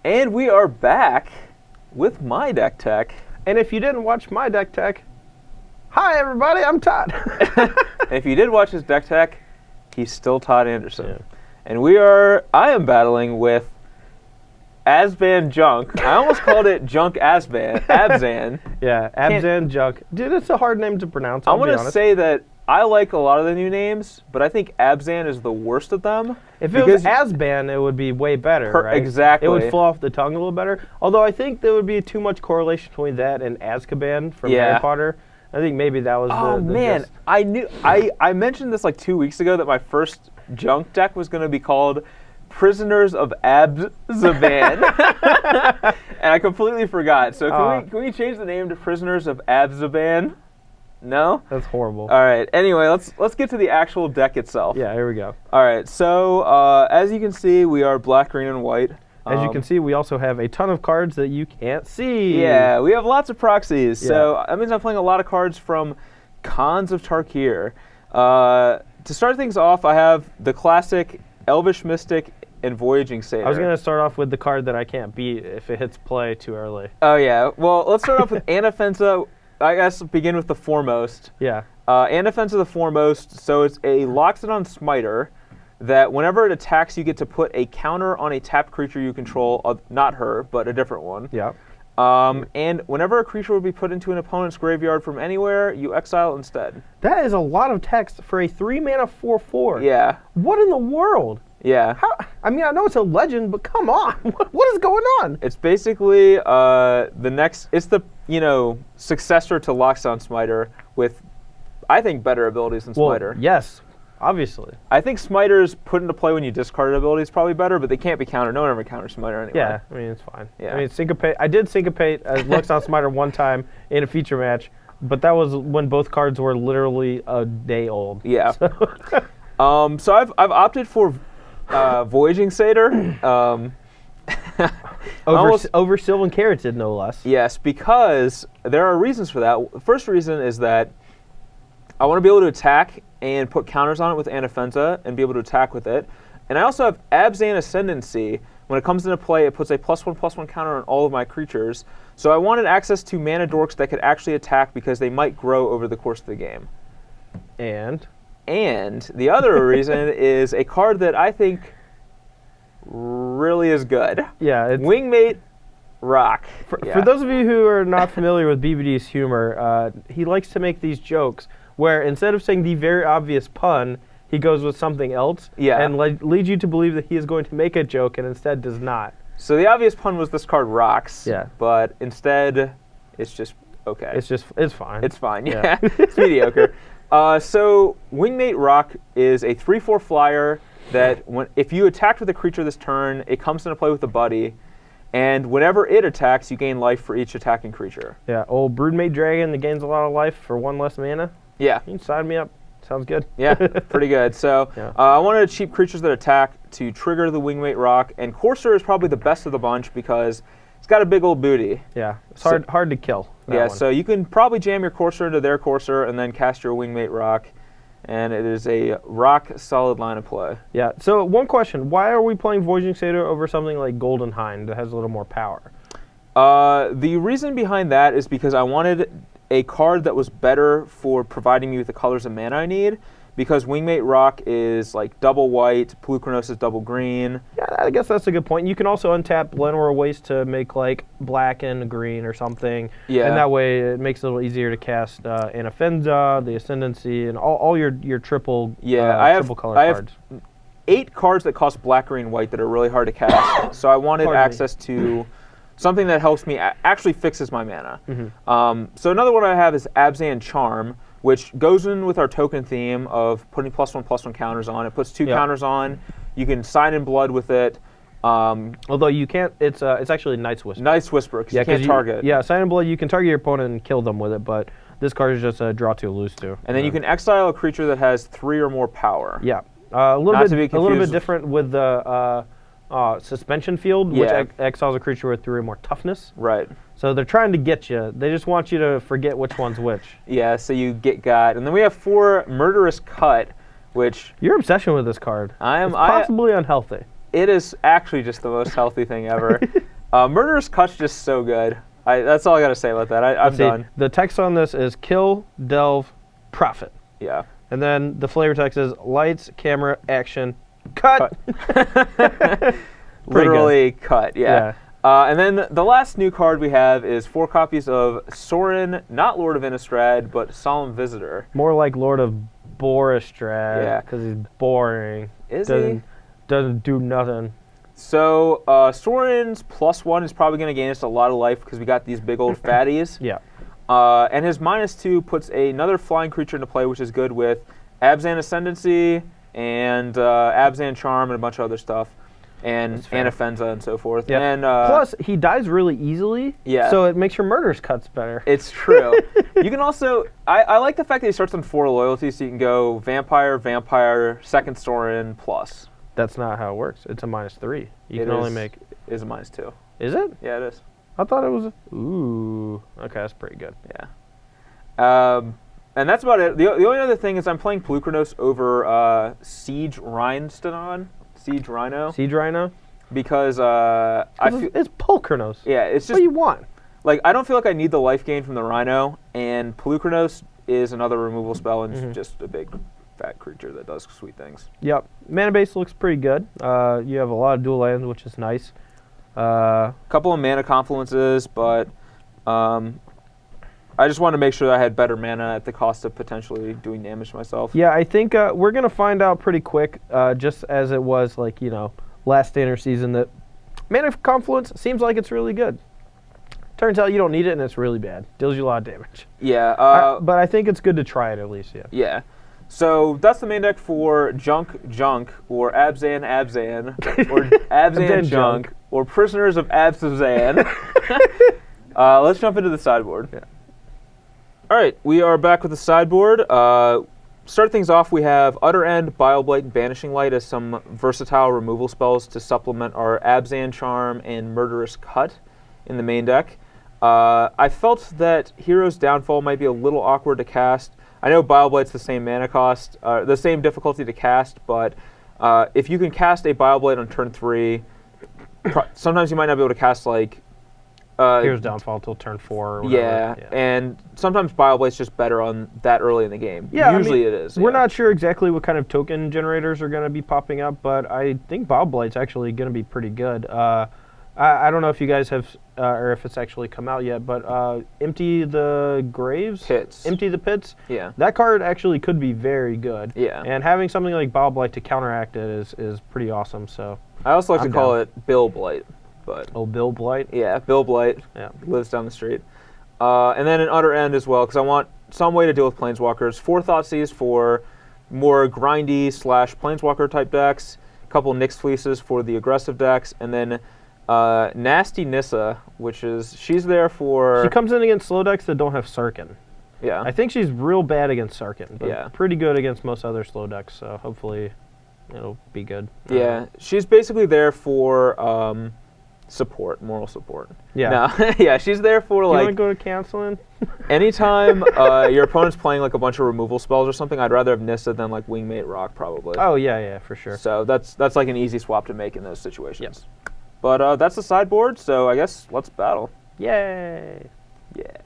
And we are back with My Deck Tech. And if you didn't watch My Deck Tech, hi everybody, I'm Todd. If you did watch his Deck Tech, he's still Todd Anderson. Yeah. And I am battling with Azban Junk. I almost called it Junk Abzan. Yeah, Abzan Junk. Dude, it's a hard name to pronounce, I want to say that I like a lot of the new names, but I think Abzan is the worst of them. If it was Azban, it would be way better, right? Exactly. It would flow off the tongue a little better. Although I think there would be too much correlation between that and Azkaban from Harry Potter. I think maybe that was the man, gist. I mentioned this like 2 weeks ago that my first Junk deck was going to be called Prisoners of Abzaban. And I completely forgot. So can we change the name to Prisoners of Abzaban? No? That's horrible. All right. Anyway, let's get to the actual deck itself. Yeah, here we go. All right. So as you can see, we are black, green, and white. As you can see, we also have a ton of cards that you can't see. Yeah, we have lots of proxies. Yeah. So that means I'm playing a lot of cards from Khans of Tarkir. To start things off, I have the classic Elvish Mystic and Voyaging Satyr. I was going to start off with the card that I can't beat if it hits play too early. Oh, yeah. Well, let's start off with Anafenza. I guess begin with the Foremost. Yeah. Anafenza the Foremost. So it's a Loxodon Smiter that whenever it attacks, you get to put a counter on a tapped creature you control, not her, but a different one. Yeah. And whenever a creature would be put into an opponent's graveyard from anywhere, you exile it instead. That is a lot of text for a 3-mana 4/4. Yeah. What in the world? Yeah. I mean, I know it's a legend, but come on. What is going on? It's basically it's the, successor to Loxodon Smiter with, I think, better abilities than Smiter. Well, yes, obviously. I think Smiter's put into play when you discard ability is probably better, but they can't be countered. No one ever counters Smiter anyway. Yeah, I mean, it's fine. Yeah. I mean, Syncopate. I did Syncopate as Loxodon Smiter one time in a feature match, but that was when both cards were literally a day old. Yeah. So I've opted for Voyaging Satyr. Over Sylvan Carroted, no less. Yes, because there are reasons for that. The first reason is that I want to be able to attack and put counters on it with Anafenza and be able to attack with it. And I also have Abzan Ascendancy. When it comes into play, it puts a +1/+1 counter on all of my creatures. So I wanted access to mana dorks that could actually attack because they might grow over the course of the game. And the other reason is a card that I think really is good. Yeah, Wingmate Rock. For those of you who are not familiar with BBD's humor, he likes to make these jokes where instead of saying the very obvious pun, he goes with something else and leads you to believe that he is going to make a joke and instead does not. So the obvious pun was this card rocks. Yeah. But instead, it's just okay. It's fine. It's fine. Yeah. It's mediocre. So Wingmate Rock is a 3/4 flyer that if you attack with a creature this turn, it comes into play with a buddy, and whenever it attacks, you gain life for each attacking creature. Yeah, old Broodmate Dragon that gains a lot of life for 1 less mana. Yeah. You can sign me up. Sounds good. Yeah, pretty good. So I wanted cheap creatures that attack to trigger the Wingmate Rock, and Courser is probably the best of the bunch because it's got a big old booty. Yeah, it's hard to kill. Yeah, so you can probably jam your Courser into their Courser and then cast your Wingmate Rock, and it is a rock-solid line of play. Yeah, so one question. Why are we playing Voyaging Satyr over something like Golden Hind that has a little more power? The reason behind that is because I wanted a card that was better for providing me with the colors of mana I need, because Wingmate Rock is like double white, Polukranos is double green. Yeah, I guess that's a good point. You can also untap Llanowar Waste to make like black and green or something. Yeah. And that way it makes it a little easier to cast Anafenza, the Ascendancy, and all your triple triple color cards. I have 8 cards that cost black, green, white that are really hard to cast. So I wanted access to something that helps me actually fixes my mana. Mm-hmm. So another one I have is Abzan Charm, which goes in with our token theme of putting +1/+1 counters on. It puts 2 counters on. You can sign in blood with it. Although you can't, it's actually Night's Whisper. Night's Whisper, because you can't target. Yeah, sign in blood, you can target your opponent and kill them with it, but this card is just a draw 2, lose 2. And then you can exile a creature that has 3 or more power. Yeah, a little bit different with the Suspension Field, which exiles a creature with 3 or more toughness. Right. So they're trying to get you. They just want you to forget which one's which. Yeah, so you got. And then we have 4 Murderous Cut, which... Your obsession with this card is possibly unhealthy. It is actually just the most healthy thing ever. Murderous Cut's just so good. That's all I got to say about that. I'm done. The text on this is kill, delve, profit. Yeah. And then the flavor text is lights, camera, action, cut. Literally cut, yeah. And then the last new card we have is 4 copies of Sorin, not Lord of Innistrad, but Solemn Visitor. More like Lord of Boristrad. Yeah. Because he's boring. He? Doesn't do nothing. So Sorin's +1 is probably going to gain us a lot of life because we got these big old fatties. Yeah. And his -2 puts another flying creature into play, which is good with Abzan Ascendancy and Abzan Charm and a bunch of other stuff. And Anafenza and so forth. Yep. And, plus, he dies really easily, so it makes your Murderous Cuts better. It's true. You can also... I like the fact that he starts on 4 loyalty, so you can go Vampire, Vampire, second Sorin, plus. That's not how it works. It's a -3. You can only make... It is a -2. Is it? Yeah, it is. I thought it was... Ooh. Okay, that's pretty good. Yeah. And that's about it. The only other thing is I'm playing Pelucranos over Siege Rhinstanon. Siege Rhino. Siege Rhino? Because it's Pulchranos. Yeah, it's just... What do you want? Like, I don't feel like I need the life gain from the Rhino, and Pelucranos is another removal spell and just a big fat creature that does sweet things. Yep. Mana base looks pretty good. You have a lot of dual lands, which is nice. A couple of mana confluences, but I just wanted to make sure that I had better mana at the cost of potentially doing damage to myself. Yeah, I think we're going to find out pretty quick, just as it was, like, last standard season, that mana confluence seems like it's really good. Turns out you don't need it, and it's really bad. Deals you a lot of damage. Yeah. But I think it's good to try it at least, yeah. Yeah. So that's the main deck for Junk, or Abzan, or Abzan Junk, or Prisoners of Abzan. Let's jump into the sideboard. Yeah. All right, we are back with the sideboard. Start things off, we have Utter End, Bile-Blight, and Banishing Light as some versatile removal spells to supplement our Abzan Charm and Murderous Cut in the main deck. I felt that Hero's Downfall might be a little awkward to cast. I know Bile-Blight's the same mana cost, the same difficulty to cast, but if you can cast a Bile-Blight on turn 3, sometimes you might not be able to cast, like... Hero's Downfall till turn 4 or whatever. Yeah, and sometimes Bile-Blight's just better on that early in the game. Yeah, Usually it is. We're not sure exactly what kind of token generators are going to be popping up, but I think Bile-Blight's actually going to be pretty good. I don't know if you guys have, or if it's actually come out yet, but Empty the Graves? Pits. Empty the Pits? Yeah. That card actually could be very good. Yeah. And having something like Bile-Blight to counteract it is pretty awesome, so... I also like to call it Bill Blight. But Bill Blight? Yeah, Bill Blight. Yeah. Lives down the street. And then an Utter End as well, because I want some way to deal with Planeswalkers. 4 Thoughtseize for more grindy / Planeswalker type decks. A couple Nyx Fleeces for the aggressive decks. And then Nasty Nissa, which is, she's there for... She comes in against slow decks that don't have Sarkhan. Yeah. I think she's real bad against Sarkhan, but pretty good against most other slow decks, so hopefully it'll be good. Yeah, she's basically there for... support, moral support. Yeah. No, yeah, she's there for you like... You want to go to counseling? Anytime your opponent's playing like a bunch of removal spells or something, I'd rather have Nissa than like Wingmate Rock probably. Oh, yeah, for sure. So that's like an easy swap to make in those situations. Yep. But that's the sideboard, so I guess let's battle. Yay! Yeah.